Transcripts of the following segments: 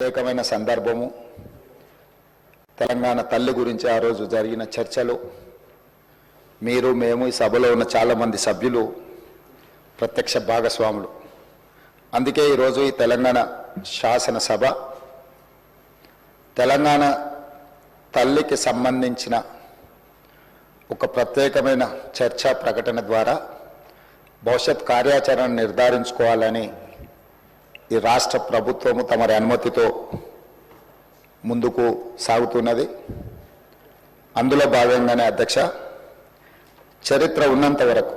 ప్రత్యేకమైన సందర్భము తెలంగాణ తల్లి గురించి ఆ రోజు జరిగిన చర్చలు మీరు మేము ఈ సభలో ఉన్న చాలా మంది సభ్యులు ప్రత్యక్ష భాగస్వాములు. అందుకే ఈరోజు ఈ తెలంగాణ శాసనసభ తెలంగాణ తల్లికి సంబంధించిన ఒక ప్రత్యేకమైన చర్చా ప్రకటన ద్వారా భవిష్యత్ కార్యాచరణ నిర్ధారించుకోవాలని ఈ రాష్ట్ర ప్రభుత్వము తమరి అనుమతితో ముందుకు సాగుతున్నది. అందులో భాగంగానే అధ్యక్ష, చరిత్ర ఉన్నంత వరకు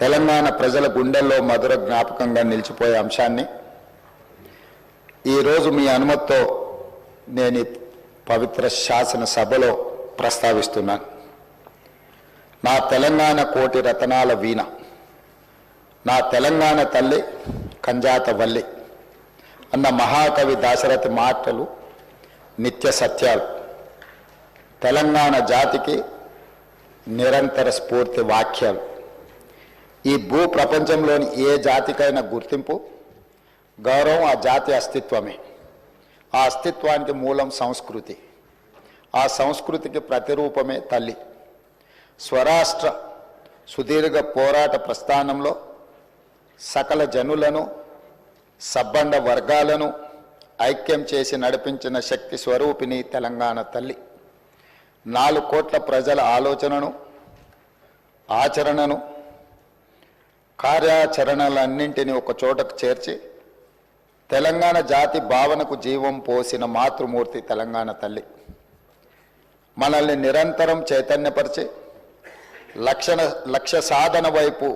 తెలంగాణ ప్రజల గుండెల్లో మధుర జ్ఞాపకంగా నిలిచిపోయే అంశాన్ని ఈరోజు మీ అనుమతితో నేను పవిత్ర శాసనసభలో ప్రస్తావిస్తున్నాను. నా తెలంగాణ కోటి రతనాల వీణ, నా తెలంగాణ తల్లి కంజాత వల్లి అన్న మహాకవి దాశరథి మాటలు నిత్య సత్యాలు, తెలంగాణ జాతికి నిరంతర స్ఫూర్తి వాక్యాలు. ఈ భూ ప్రపంచంలోని ఏ జాతికైనా గుర్తింపు, గౌరవం ఆ జాతి అస్తిత్వమే. ఆ అస్తిత్వానికి మూలం సంస్కృతి, ఆ సంస్కృతికి ప్రతిరూపమే తల్లి. స్వరాష్ట్ర సుదీర్ఘ పోరాట ప్రస్థానంలో సకల జనులను, సబ్బండ వర్గాలను ఐక్యం చేసి నడిపించిన శక్తి స్వరూపిణి తెలంగాణ తల్లి. 4 కోట్ల ప్రజల ఆలోచనను, ఆచరణను, కార్యాచరణలన్నింటినీ ఒక చోటకు చేర్చి తెలంగాణ జాతి భావనకు జీవం పోసిన మాతృమూర్తి తెలంగాణ తల్లి. మనల్ని నిరంతరం చైతన్యపరిచి లక్ష్య సాధన వైపు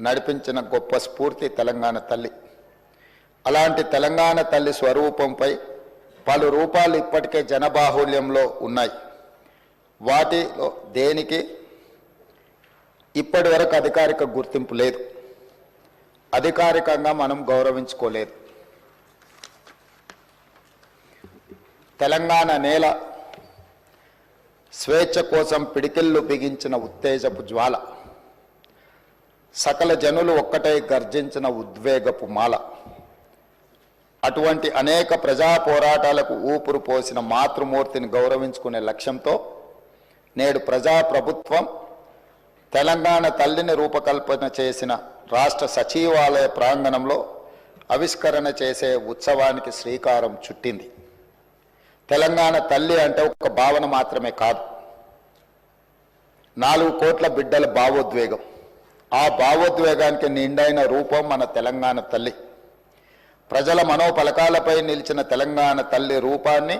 నడిపించిన గొప్ప స్ఫూర్తి తెలంగాణ తల్లి. అలాంటి తెలంగాణ తల్లి స్వరూపంపై పలు రూపాలు ఇప్పటికే జనబాహుళ్యంలో ఉన్నాయి. వాటిలో దేనికి ఇప్పటి వరకు అధికారిక గుర్తింపు లేదు, అధికారికంగా మనం గౌరవించుకోలేదు. తెలంగాణ నేల స్వేచ్ఛ కోసం పిడికిళ్ళు బిగించిన ఉత్తేజపు జ్వాల, సకల జనులు ఒక్కటై గర్జించిన ఉద్వేగపు మాల. అటువంటి అనేక ప్రజా పోరాటాలకు ఊపిరి పోసిన మాతృమూర్తిని గౌరవించుకునే లక్ష్యంతో నేడు ప్రజాప్రభుత్వం తెలంగాణ తల్లిని రూపకల్పన చేసిన రాష్ట్ర సచివాలయ ప్రాంగణంలో ఆవిష్కరణ చేసే ఉత్సవానికి శ్రీకారం చుట్టింది. తెలంగాణ తల్లి అంటే ఒక భావన మాత్రమే కాదు, 4 కోట్ల బిడ్డల భావోద్వేగం. ఆ భావోద్వేగానికి నిండైన రూపం మన తెలంగాణ తల్లి. ప్రజల మనోపలకాలపై నిలిచిన తెలంగాణ తల్లి రూపాన్ని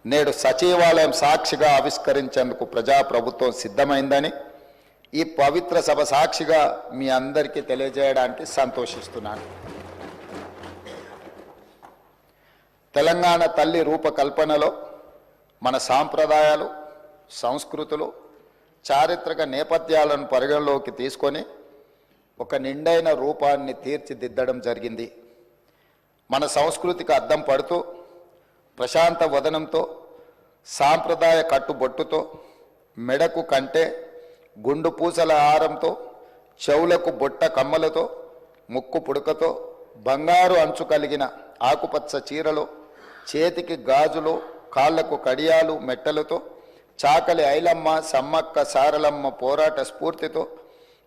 నేడు సచివాలయం సాక్షిగా ఆవిష్కరించేందుకు ప్రజాప్రభుత్వం సిద్ధమైందని ఈ పవిత్ర సభ సాక్షిగా మీ అందరికీ తెలియజేయడానికి సంతోషిస్తున్నాను. తెలంగాణ తల్లి రూపకల్పనలో మన సాంప్రదాయాలు, సంస్కృతులు, చారిత్రక నేపథ్యాలను పరిగణలోకి తీసుకొని ఒక నిండైన రూపాన్ని తీర్చిదిద్దడం జరిగింది. మన సంస్కృతికి అద్దం పడుతూ ప్రశాంత వదనంతో, సాంప్రదాయ కట్టుబొట్టుతో, మెడకు కంటే గుండు పూసల హారంతో, చెవులకు బొట్ట కమ్మలతో, ముక్కు పుడకతో, బంగారు అంచు కలిగిన ఆకుపచ్చ చీరలో, చేతికి గాజులు, కాళ్లకు కడియాలు మెట్టలతో, చాకలి ఐలమ్మ, సమ్మక్క సారలమ్మ పోరాట స్ఫూర్తితో,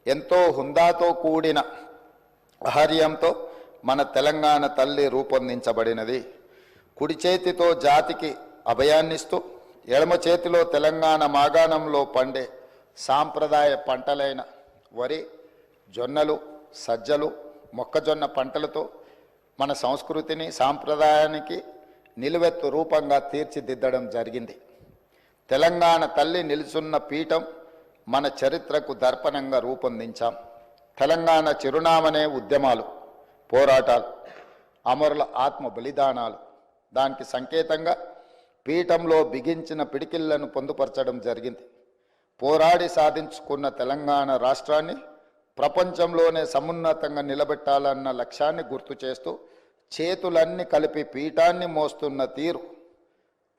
ఎంతో హుందాతో కూడిన ఆహార్యంతో మన తెలంగాణ తల్లి రూపొందించబడినది. కుడి చేతితో జాతికి అభయాన్నిస్తూ, ఎడమ చేతిలో తెలంగాణ మాగాణంలో పండే సాంప్రదాయ పంటలైన వరి, జొన్నలు, సజ్జలు, మొక్కజొన్న పంటలతో మన సంస్కృతిని, సాంప్రదాయానికి నిలువెత్తు రూపంగా తీర్చిదిద్దడం జరిగింది. తెలంగాణ తల్లి నిలుచున్న పీఠం మన చరిత్రకు దర్పణంగా రూపొందించాం. తెలంగాణ చిరునామనే ఉద్యమాలు, పోరాటాలు, అమరుల ఆత్మ బలిదానాలు. దానికి సంకేతంగా పీఠంలో బిగించిన పిడికిళ్లను పొందుపరచడం జరిగింది. పోరాడి సాధించుకున్న తెలంగాణ రాష్ట్రాన్ని ప్రపంచంలోనే సమున్నతంగా నిలబెట్టాలన్న లక్ష్యాన్ని గుర్తు చేస్తూ చేతులన్నీ కలిపి పీఠాన్ని మోస్తున్న తీరు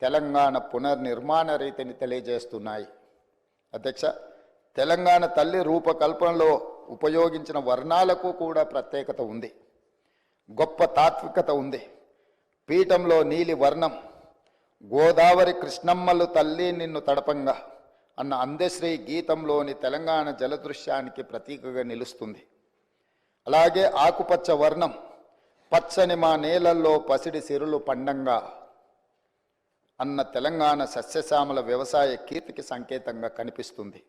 తెలంగాణ పునర్నిర్మాణ రీతిని తెలియజేస్తున్నాయి. అధ్యక్ష, తెలంగాణ తల్లి రూపకల్పనలో ఉపయోగించిన వర్ణాలకు కూడా ప్రత్యేకత ఉంది, గొప్ప తాత్వికత ఉంది. పీఠంలో నీలి వర్ణం, గోదావరి కృష్ణమ్మలు తల్లి నిన్ను తడపంగా అన్న అందశ్రీ గీతంలోని తెలంగాణ జలదృశ్యానికి ప్రతీకగా నిలుస్తుంది. అలాగే ఆకుపచ్చ వర్ణం, పచ్చని మా నేలల్లో పసిడి సిరులు పండంగా అన్న తెలంగాణ సస్యశ్యామల వ్యవసాయ కీర్తికి సంకేతంగా కనిపిస్తుంది.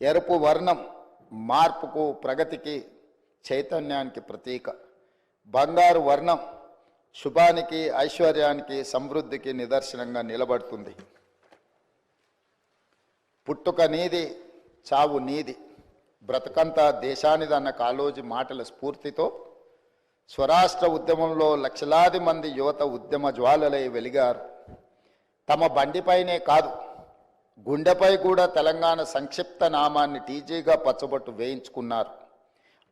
ఎరుపు వర్ణం మార్పుకు, ప్రగతికి, చైతన్యానికి ప్రతీక. బంగారు వర్ణం శుభానికి, ఐశ్వర్యానికి, సమృద్ధికి నిదర్శనంగా నిలబడుతుంది. పుట్టుక నీది, చావు నీది, బ్రతకంతా దేశానిదన్న కాళోజీ మాటల స్ఫూర్తితో స్వరాష్ట్ర ఉద్యమంలో లక్షలాది మంది యువత ఉద్యమ జ్వాలలై వెలిగారు. తమ బండిపైనే కాదు, గుండెపై కూడా తెలంగాణ సంక్షిప్త నామాన్ని టీజీగా పచ్చబొట్టు వేయించుకున్నారు.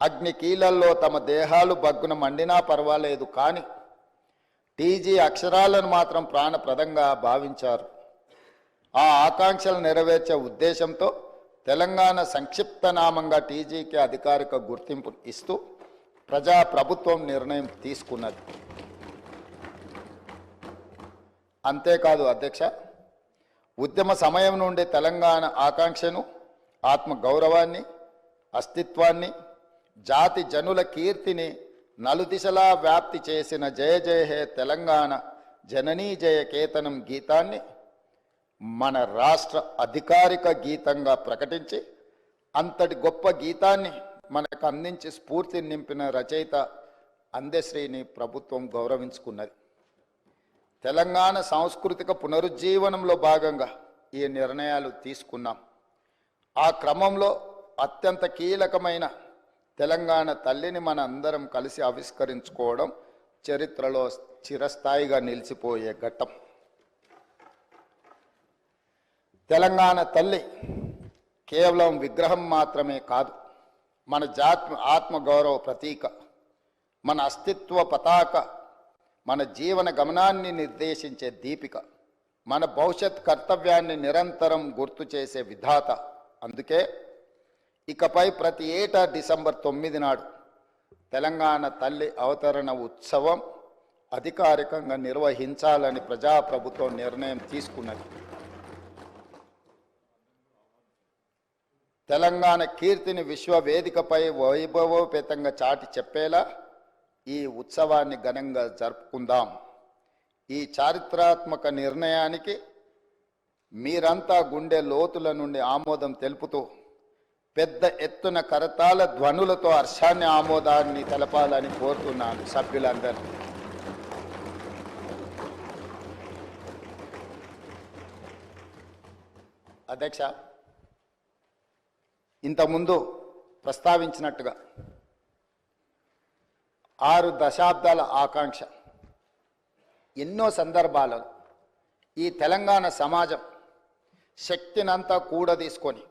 అగ్ని కీలల్లో తమ దేహాలు బగ్గున మండినా పర్వాలేదు, కానీ టీజీ అక్షరాలను మాత్రం ప్రాణప్రదంగా భావించారు. ఆ ఆకాంక్షలు నెరవేర్చే ఉద్దేశంతో తెలంగాణ సంక్షిప్త నామంగా టీజీకి అధికారిక గుర్తింపు ఇస్తూ ప్రజాప్రభుత్వం నిర్ణయం తీసుకున్నది. అంతేకాదు అధ్యక్ష, ఉద్యమ సమయం నుండి తెలంగాణ ఆకాంక్షను, ఆత్మగౌరవాన్ని, అస్తిత్వాన్ని, జాతి జనుల కీర్తిని నలుదిశలా వ్యాప్తి చేసిన జయ జయ హే తెలంగాణ జననీ జయ కేతనం గీతాన్ని మన రాష్ట్ర అధికారిక గీతంగా ప్రకటించి అంతటి గొప్ప గీతాన్ని మనకు అందించి స్ఫూర్తి నింపిన రచయిత అందశ్రీని ప్రభుత్వం గౌరవించుకున్నది. తెలంగాణ సాంస్కృతిక పునరుజ్జీవనంలో భాగంగా ఈ నిర్ణయాలు తీసుకున్నాం. ఆ క్రమంలో అత్యంత కీలకమైన తెలంగాణ తల్లిని మన అందరం కలిసి ఆవిష్కరించుకోవడం చరిత్రలో చిరస్థాయిగా నిలిచిపోయే ఘట్టం. తెలంగాణ తల్లి కేవలం విగ్రహం మాత్రమే కాదు, మన జాతి ఆత్మగౌరవ ప్రతీక, మన అస్తిత్వ పతాక, మన జీవన గమనాన్ని నిర్దేశించే దీపిక, మన భవిష్యత్ కర్తవ్యాన్ని నిరంతరం గుర్తు చేసే విధాత. అందుకే ఇకపై ప్రతి ఏటా డిసెంబర్ 9 నాడు తెలంగాణ తల్లి అవతరణ ఉత్సవం అధికారికంగా నిర్వహించాలని ప్రజాప్రభుత్వం నిర్ణయం తీసుకున్నది. తెలంగాణ కీర్తిని విశ్వవేదికపై వైభవోపేతంగా చాటి చెప్పేలా ఈ ఉత్సవాన్ని ఘనంగా జరుపుకుందాం. ఈ చారిత్రాత్మక నిర్ణయానికి మీరంతా గుండె లోతుల నుండి ఆమోదం తెలుపుతూ పెద్ద ఎత్తున కరతాళ ధ్వనులతో హర్షాన్ని, ఆమోదాన్ని తెలపాలని కోరుతున్నాను సభ్యులందరూ. అధ్యక్ష, ఇంతకుముందు ప్రస్తావించినట్టుగా 6 దశాబ్దాల ఆకాంక్ష, ఎన్నో సందర్భాలలో ఈ తెలంగాణ సమాజం శక్తినంతా కూడదీసుకొని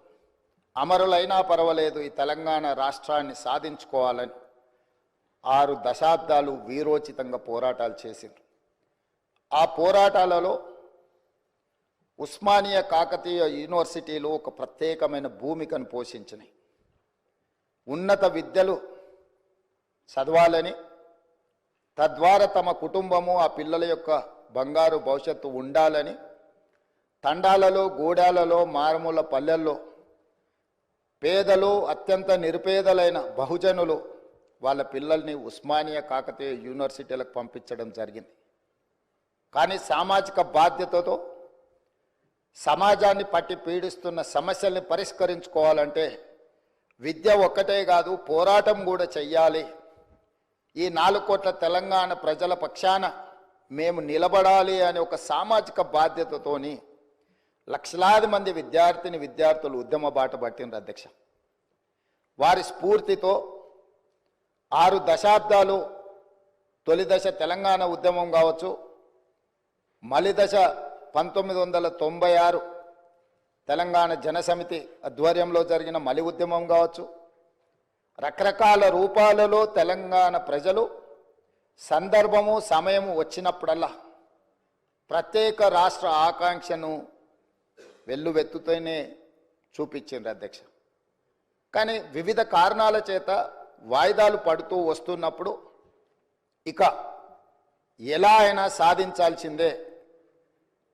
అమరులైనా పర్వాలేదు ఈ తెలంగాణ రాష్ట్రాన్ని సాధించుకోవాలని 6 దశాబ్దాలు వీరోచితంగా పోరాటాలు చేసింది. ఆ పోరాటాలలో ఉస్మానియా కాకతీయ యూనివర్సిటీలు ఒక ప్రత్యేకమైన భూమికను పోషించినాయి. ఉన్నత విద్యలు చదవాలని, తద్వారా తమ కుటుంబము, ఆ పిల్లల యొక్క బంగారు భవిష్యత్తు ఉండాలని తండాలలో, గూడాలలో, మారుమూల పల్లెల్లో పేదలు, అత్యంత నిరుపేదలైన బహుజనులు వాళ్ళ పిల్లల్ని ఉస్మానియా కాకతీయ యూనివర్సిటీలకు పంపించడం జరిగింది. కానీ సామాజిక బాధ్యతతో సమాజాన్ని పట్టి పీడిస్తున్న సమస్యల్ని పరిష్కరించుకోవాలంటే విద్య ఒక్కటే కాదు, పోరాటం కూడా చెయ్యాలి. ఈ 4 కోట్ల తెలంగాణ ప్రజల పక్షాన మేము నిలబడాలి అనే ఒక సామాజిక బాధ్యతతోని లక్షలాది మంది విద్యార్థులు ఉద్యమ బాట పట్టినారు అధ్యక్ష. వారి స్ఫూర్తితో 6 దశాబ్దాలు, తొలి దశ తెలంగాణ ఉద్యమం కావచ్చు, మలి దశ 1996 తెలంగాణ జనసమితి ఆధ్వర్యంలో జరిగిన మలి ఉద్యమం కావచ్చు, రకరకాల రూపాలలో తెలంగాణ ప్రజలు సందర్భము, సమయము వచ్చినప్పుడల్లా ప్రత్యేక రాష్ట్ర ఆకాంక్షను వెల్లువెత్తుతూనే చూపించింది అధ్యక్ష. కానీ వివిధ కారణాల చేత వాయిదాలు పడుతూ వస్తున్నప్పుడు ఇక ఎలా అయినా సాధించాల్సిందే,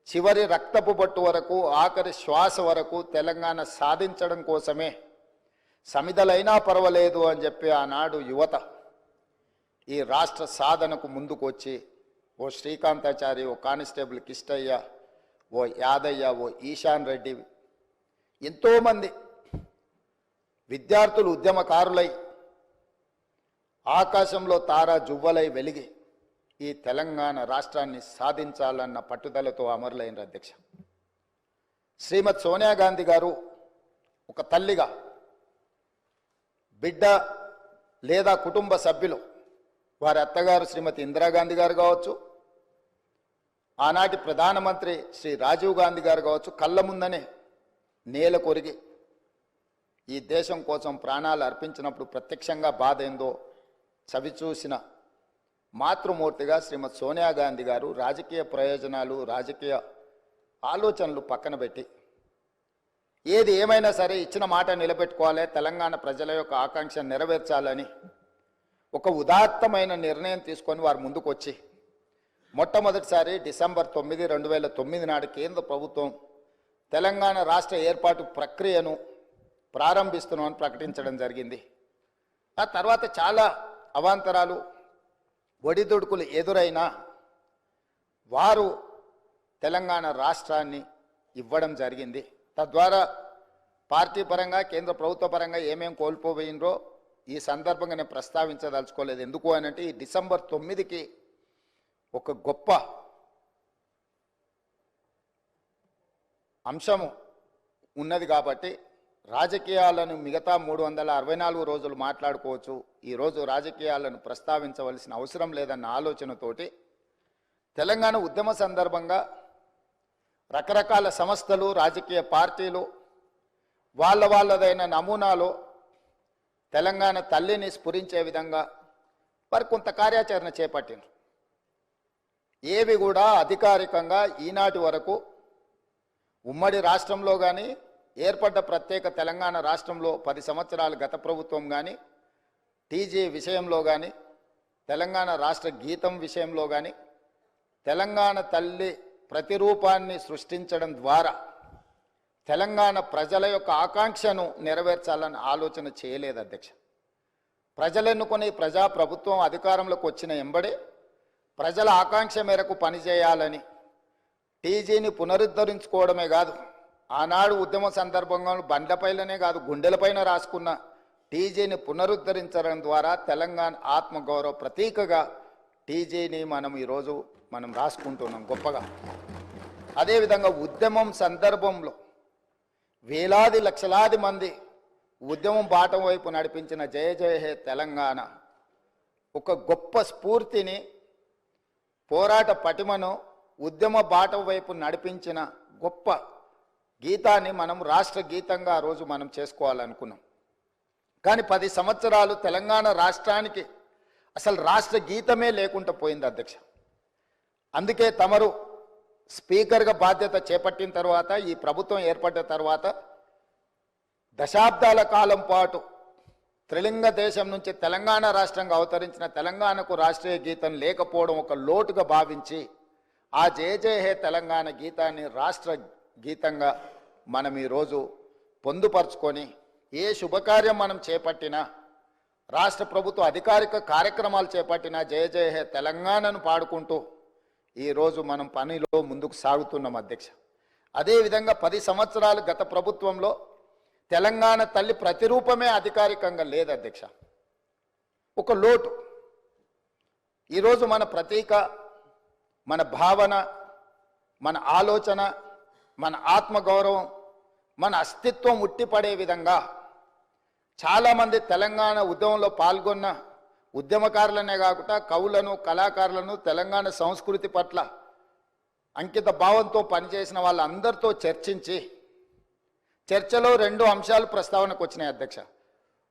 చివరి రక్తపు బొట్టు వరకు ఆఖరి శ్వాస వరకు తెలంగాణ సాధించడం కోసమే సమిధలైనా పర్వాలేదు అని చెప్పి ఆనాడు యువత ఈ రాష్ట్ర సాధనకు ముందుకు వచ్చి ఓ శ్రీకాంతాచారి, ఓ కానిస్టేబుల్ కిష్టయ్య, ఓ యాదయ్య, ఓ ఈశాన్ రెడ్డి, ఎంతోమంది విద్యార్థులు ఉద్యమకారులై ఆకాశంలో తారా జువ్వలై వెలిగి ఈ తెలంగాణ రాష్ట్రాన్ని సాధించాలన్న పట్టుదలతో అమరులైన అధ్యక్ష. శ్రీమతి సోనియా గాంధీ గారు ఒక తల్లిగా బిడ్డ లేదా కుటుంబ సభ్యులు, వారి అత్తగారు శ్రీమతి ఇందిరాగాంధీ గారు కావచ్చు, ఆనాటి ప్రధానమంత్రి శ్రీ రాజీవ్ గాంధీ గారు కావచ్చు, కళ్ళ ముందనే నేల కొరిగి ఈ దేశం కోసం ప్రాణాలు అర్పించినప్పుడు ప్రత్యక్షంగా బాధ ఏందో చవిచూసిన మాతృమూర్తిగా శ్రీమతి సోనియా గాంధీ గారు రాజకీయ ప్రయోజనాలు, రాజకీయ ఆలోచనలు పక్కన పెట్టి ఏది ఏమైనా సరే ఇచ్చిన మాట నిలబెట్టుకోవాలి, తెలంగాణ ప్రజల యొక్క ఆకాంక్ష నెరవేర్చాలని ఒక ఉదాత్తమైన నిర్ణయం తీసుకొని వారు ముందుకు వచ్చి మొట్టమొదటిసారి డిసెంబర్ 9, 2009 నాడు కేంద్ర ప్రభుత్వం తెలంగాణ రాష్ట్ర ఏర్పాటు ప్రక్రియను ప్రారంభిస్తున్నామని ప్రకటించడం జరిగింది. ఆ తర్వాత చాలా అవాంతరాలు, ఒడిదుడుకులు ఎదురైనా వారు తెలంగాణ రాష్ట్రాన్ని ఇవ్వడం జరిగింది. తద్వారా పార్టీ పరంగా, కేంద్ర ప్రభుత్వ పరంగా ఏమేం కోల్పోయినరో ఈ సందర్భంగా నేను ప్రస్తావించదలుచుకోలేదు. ఎందుకు అనంటే ఈ డిసెంబర్ 9కి ఒక గొప్ప అంశము ఉన్నది కాబట్టి రాజకీయాలను మిగతా 364 రోజులు మాట్లాడుకోవచ్చు, ఈరోజు రాజకీయాలను ప్రస్తావించవలసిన అవసరం లేదన్న ఆలోచనతోటి తెలంగాణ ఉద్యమ సందర్భంగా రకరకాల సంస్థలు, రాజకీయ పార్టీలు వాళ్ళదైన నమూనాలో తెలంగాణ తల్లిని స్ఫురించే విధంగా వారు కొంత కార్యాచరణ చేపట్టినారు. ఏవి కూడా అధికారికంగా ఈనాటి వరకు ఉమ్మడి రాష్ట్రంలో కానీ, ఏర్పడ్డ ప్రత్యేక తెలంగాణ రాష్ట్రంలో 10 సంవత్సరాలు గత ప్రభుత్వం కానీ, టీజీ విషయంలో కానీ, తెలంగాణ రాష్ట్ర గీతం విషయంలో కానీ, తెలంగాణ తల్లి ప్రతిరూపాన్ని సృష్టించడం ద్వారా తెలంగాణ ప్రజల యొక్క ఆకాంక్షను నెరవేర్చాలని ఆలోచన చేయలేదు అధ్యక్ష. ప్రజలు ఎన్నుకొని ప్రజాప్రభుత్వం అధికారంలోకి వచ్చిన ఎంబడే ప్రజల ఆకాంక్ష మేరకు పనిచేయాలని టీజీని పునరుద్ధరించుకోవడమే కాదు, ఆనాడు ఉద్యమ సందర్భంగా బండ్లపైలనే కాదు గుండెలపైన రాసుకున్న టీజీని పునరుద్ధరించడం ద్వారా తెలంగాణ ఆత్మగౌరవ ప్రతీకగా టీజీని ఈరోజు మనం రాసుకుంటున్నాం గొప్పగా. అదేవిధంగా ఉద్యమం సందర్భంలో వేలాది లక్షలాది మంది ఉద్యమం బాటం వైపు నడిపించిన జయ జయ హే తెలంగాణ ఒక గొప్ప స్ఫూర్తిని, పోరాట పటిమను ఉద్యమ బాటం వైపు నడిపించిన గొప్ప గీతాన్ని మనం రాష్ట్ర గీతంగా ఆ రోజు మనం చేసుకోవాలనుకున్నాం. కానీ 10 సంవత్సరాలు తెలంగాణ రాష్ట్రానికి అసలు రాష్ట్ర గీతమే లేకుండా పోయింది అధ్యక్ష. అందుకే తమరు స్పీకర్గా బాధ్యత చేపట్టిన తర్వాత, ఈ ప్రభుత్వం ఏర్పడ్డ తర్వాత దశాబ్దాల కాలం పాటు త్రిలింగ దేశం నుంచి తెలంగాణ రాష్ట్రంగా అవతరించిన తెలంగాణకు రాష్ట్రీయ గీతం లేకపోవడం ఒక లోటుగా భావించి ఆ జయ జయ హే తెలంగాణ గీతాన్ని రాష్ట్ర గీతంగా మనం ఈరోజు పొందుపరుచుకొని ఏ శుభకార్యం మనం చేపట్టినా, రాష్ట్ర ప్రభుత్వ అధికారిక కార్యక్రమాలు చేపట్టినా జయ జయ హే తెలంగాణను పాడుకుంటూ ఈరోజు మనం పనిలో ముందుకు సాగుతున్నాం అధ్యక్ష. అదేవిధంగా 10 సంవత్సరాలు గత ప్రభుత్వంలో తెలంగాణ తల్లి ప్రతిరూపమే అధికారికంగా లేదు అధ్యక్ష. ఒక లోటు. ఈరోజు మన ప్రతీక, మన భావన, మన ఆలోచన, మన ఆత్మగౌరవం, మన అస్తిత్వం ఉట్టిపడే విధంగా చాలామంది తెలంగాణ ఉద్యమంలో పాల్గొన్న ఉద్యమకారులనే కాకుండా కవులను, కళాకారులను, తెలంగాణ సంస్కృతి పట్ల అంకిత భావంతో పనిచేసిన వాళ్ళందరితో చర్చించి చర్చలో 2 అంశాలు ప్రస్తావనకు వచ్చినాయి అధ్యక్ష.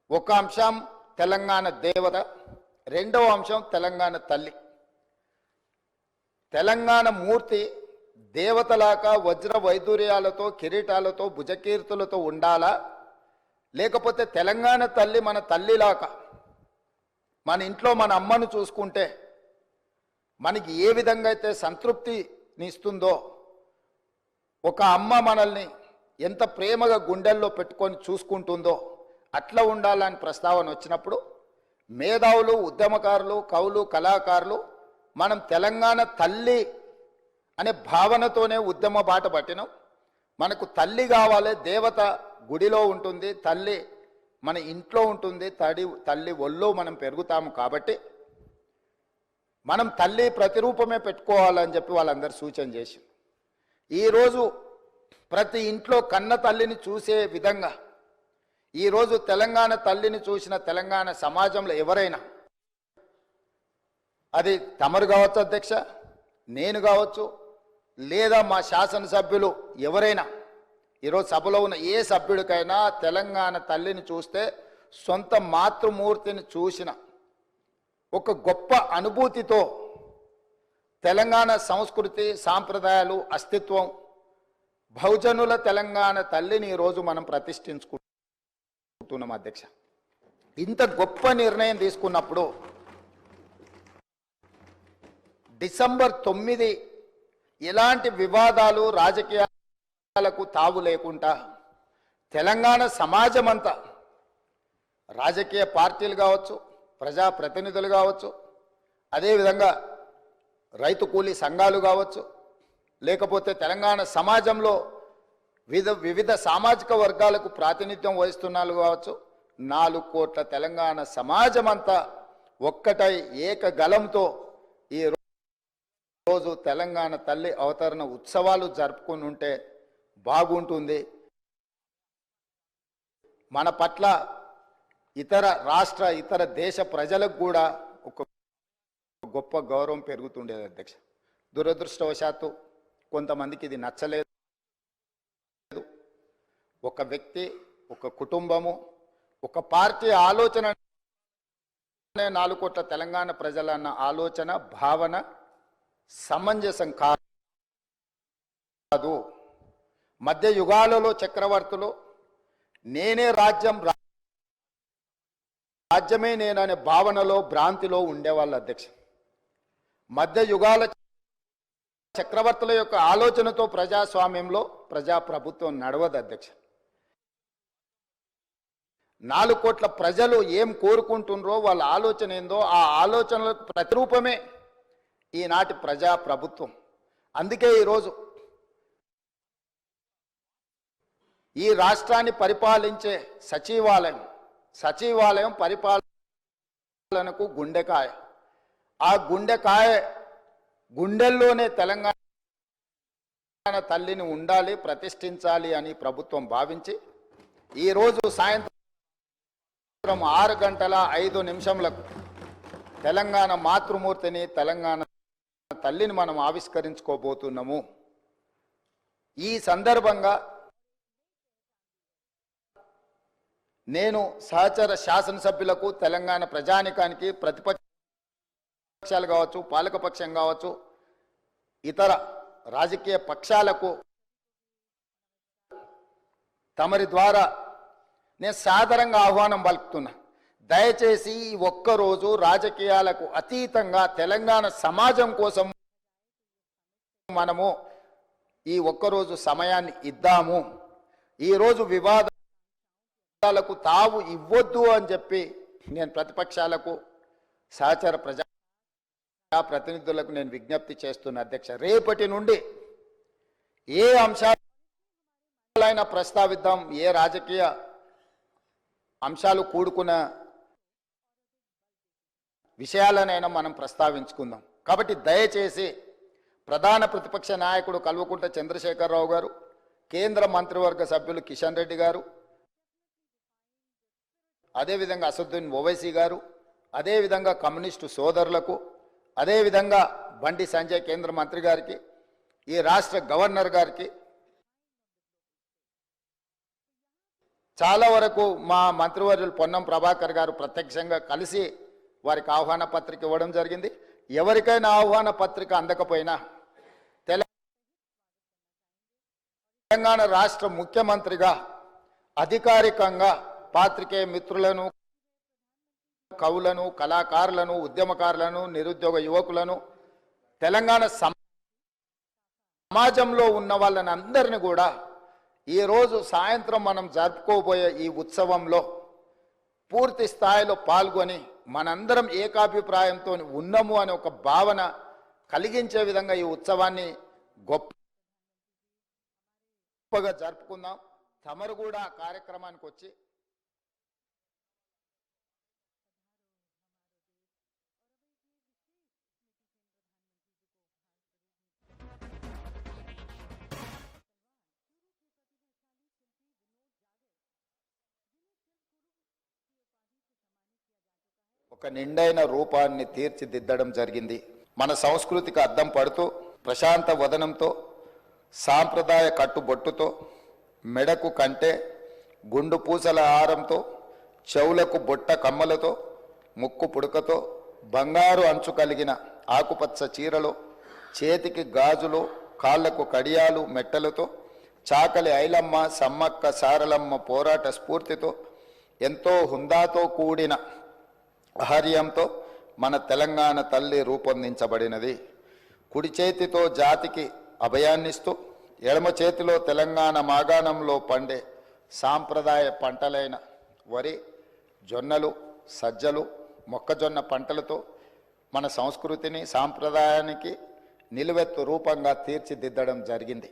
ఒక అంశం తెలంగాణ దేవత, రెండవ అంశం తెలంగాణ తల్లి. తెలంగాణ మూర్తి దేవతలాగా వజ్ర వైదూర్యాలతో, కిరీటాలతో, భుజకీర్తులతో ఉండాలా, లేకపోతే తెలంగాణ తల్లి మన తల్లిలాగా మన ఇంట్లో మన అమ్మను చూసుకుంటే మనకి ఏ విధంగా అయితే సంతృప్తిని ఇస్తుందో, ఒక అమ్మ మనల్ని ఎంత ప్రేమగా గుండెల్లో పెట్టుకొని చూసుకుంటుందో అట్లా ఉండాలని ప్రస్తావన వచ్చినప్పుడు మేధావులు, ఉద్యమకారులు, కవులు, కళాకారులు మనం తెలంగాణ తల్లి అనే భావనతోనే ఉద్యమ బాట పట్టినాం. మనకు తల్లి కావాలి, దేవత గుడిలో ఉంటుంది, తల్లి మన ఇంట్లో ఉంటుంది, తల్లి ఒళ్ళో మనం పెరుగుతాము. కాబట్టి మనం తల్లి ప్రతిరూపమే పెట్టుకోవాలని చెప్పి వాళ్ళందరూ సూచన చేసి ఈరోజు ప్రతి ఇంట్లో కన్న తల్లిని చూసే విధంగా ఈరోజు తెలంగాణ తల్లిని చూసిన తెలంగాణ సమాజంలో ఎవరైనా, అది తమరు కావచ్చు అధ్యక్ష, నేను కావచ్చు, లేదా మా శాసనసభ్యులు ఎవరైనా, ఈరోజు సభలో ఉన్న ఏ సభ్యుడికైనా తెలంగాణ తల్లిని చూస్తే సొంత మాతృమూర్తిని చూసిన ఒక గొప్ప అనుభూతితో తెలంగాణ సంస్కృతి, సాంప్రదాయాలు, అస్తిత్వం, బహుజనుల తెలంగాణ తల్లిని ఈరోజు మనం ప్రతిష్ఠించుకుంటున్నాం అధ్యక్ష. ఇంత గొప్ప నిర్ణయం తీసుకున్నప్పుడు డిసెంబర్ 9 ఎలాంటి వివాదాలు, రాజకీయాలకు తావు లేకుండా తెలంగాణ సమాజం అంతా, రాజకీయ పార్టీలు కావచ్చు, ప్రజాప్రతినిధులు కావచ్చు, అదేవిధంగా రైతు కూలీ సంఘాలు కావచ్చు, లేకపోతే తెలంగాణ సమాజంలో వివిధ సామాజిక వర్గాలకు ప్రాతినిధ్యం వహిస్తున్న వాళ్ళు కావచ్చు, 4 కోట్ల తెలంగాణ సమాజం అంతా ఒక్కటై ఏకగలంతో ఈ రోజు తెలంగాణ తల్లి అవతరణ ఉత్సవాలు జరుపుకుని ఉంటే బాగుంటుంది. మన పట్ల ఇతర రాష్ట్ర, ఇతర దేశ ప్రజలకు కూడా ఒక గొప్ప గౌరవం పెరుగుతుండేది అధ్యక్ష. దురదృష్టవశాత్తు కొంతమందికి ఇది నచ్చలేదు. ఒక వ్యక్తి, ఒక కుటుంబము, ఒక పార్టీ ఆలోచన, 4 కోట్ల తెలంగాణ ప్రజలన్న ఆలోచన, భావన సమంజసం కాదు. మధ్య యుగాలలో చక్రవర్తులు నేనే రాజ్యం, రాజ్యమే నేననే భావనలో, భ్రాంతిలో ఉండేవాళ్ళు అధ్యక్ష. మధ్య యుగాల చక్రవర్తుల యొక్క ఆలోచనతో ప్రజాస్వామ్యంలో ప్రజాప్రభుత్వం నడవదు అధ్యక్ష. 4 కోట్ల ప్రజలు ఏం కోరుకుంటున్నారో, వాళ్ళ ఆలోచన ఏందో, ఆ ఆలోచనలకు ప్రతిరూపమే ఈనాటి ప్రజాప్రభుత్వం. అందుకే ఈరోజు ఈ రాష్ట్రాన్ని పరిపాలించే సచివాలయం పరిపాలనకు గుండెకాయ. ఆ గుండెకాయ గుండెల్లోనే తెలంగాణ తల్లిని ఉండాలి, ప్రతిష్ఠించాలి అని ప్రభుత్వం భావించి ఈరోజు సాయంత్రం 6:05 తెలంగాణ మాతృమూర్తిని, తెలంగాణ తల్లిని మనం ఆవిష్కరించుకోబోతున్నాము. ఈ సందర్భంగా నేను సహచర శాసనసభ్యులకు, తెలంగాణ ప్రజానికానికి, ప్రతిపక్షాలు కావచ్చు, పాలకపక్షం కావచ్చు, ఇతర రాజకీయ పక్షాలకు తమరి ద్వారా నేను సాదరంగా ఆహ్వానం పలుకుతున్నా. దయచేసి ఈ ఒక్కరోజు రాజకీయాలకు అతీతంగా తెలంగాణ సమాజం కోసం మనము ఈ ఒక్కరోజు సమయాన్ని ఇద్దాము. ఈరోజు వివాదాలకు తావు ఇవ్వద్దు అని చెప్పి నేను ప్రతిపక్షాలకు, సహచర ప్రజాప్రతినిధులకు నేను విజ్ఞప్తి చేస్తున్నా అధ్యక్ష. రేపటి నుండి ఏ అంశాలైనా ప్రస్తావిద్దాం, ఏ రాజకీయ అంశాలు కూడుకున్న విషయాలనైనా మనం ప్రస్తావించుకుందాం. కాబట్టి దయచేసి ప్రధాన ప్రతిపక్ష నాయకుడు కల్వకుంట్ల చంద్రశేఖరరావు గారు, కేంద్ర మంత్రివర్గ సభ్యులు కిషన్ రెడ్డి గారు, అదేవిధంగా అసదుద్దీన్ ఓవైసీ గారు, అదేవిధంగా కమ్యూనిస్టు సోదరులకు, అదేవిధంగా బండి సంజయ్ కేంద్ర మంత్రి గారికి, ఈ రాష్ట్ర గవర్నర్ గారికి, చాలా వరకు మా మంత్రివర్యులు పొన్నం ప్రభాకర్ గారు ప్రత్యక్షంగా కలిసి వారికి ఆహ్వాన పత్రిక ఇవ్వడం జరిగింది. ఎవరికైనా ఆహ్వాన పత్రిక అందకపోయినా తెలంగాణ రాష్ట్ర ముఖ్యమంత్రిగా అధికారికంగా పాత్రికేయ మిత్రులను, కవులను, కళాకారులను, ఉద్యమకారులను, నిరుద్యోగ యువకులను, తెలంగాణ సమాజంలో ఉన్న వాళ్ళని అందరిని కూడా ఈరోజు సాయంత్రం మనం జరుపుకోబోయే ఈ ఉత్సవంలో పూర్తి స్థాయిలో పాల్గొని మనందరం ఏకాభిప్రాయంతో ఉన్నాము అనే ఒక భావన కలిగించే విధంగా ఈ ఉత్సవాన్ని గొప్పగా జరుపుకుందాం. తమరు కూడా ఆ కార్యక్రమానికి వచ్చి ఒక నిండైన రూపాన్ని తీర్చిదిద్దడం జరిగింది. మన సంస్కృతికి అద్దం పడుతూ ప్రశాంత వదనంతో సాంప్రదాయ కట్టుబొట్టుతో మెడకు కంటే గుండు పూసల హారంతో చెవులకు బొట్ట కమ్మలతో ముక్కు పుడకతో బంగారు అంచు కలిగిన ఆకుపచ్చ చీరలో చేతికి గాజులు కాళ్లకు కడియాలు మెట్టలతో చాకలి ఐలమ్మ సమ్మక్క సారలమ్మ పోరాట స్ఫూర్తితో ఎంతో హుందాతో కూడిన ఆహార్యంతో మన తెలంగాణ తల్లి రూపొందించబడినది. కుడి చేతితో జాతికి అభయాన్నిస్తూ ఎడమ చేతిలో తెలంగాణ మాగాణంలో పండే సాంప్రదాయ పంటలైన వరి, జొన్నలు, సజ్జలు, మొక్కజొన్న పంటలతో మన సంస్కృతిని సాంప్రదాయానికి నిలువెత్తు రూపంగా తీర్చిదిద్దడం జరిగింది.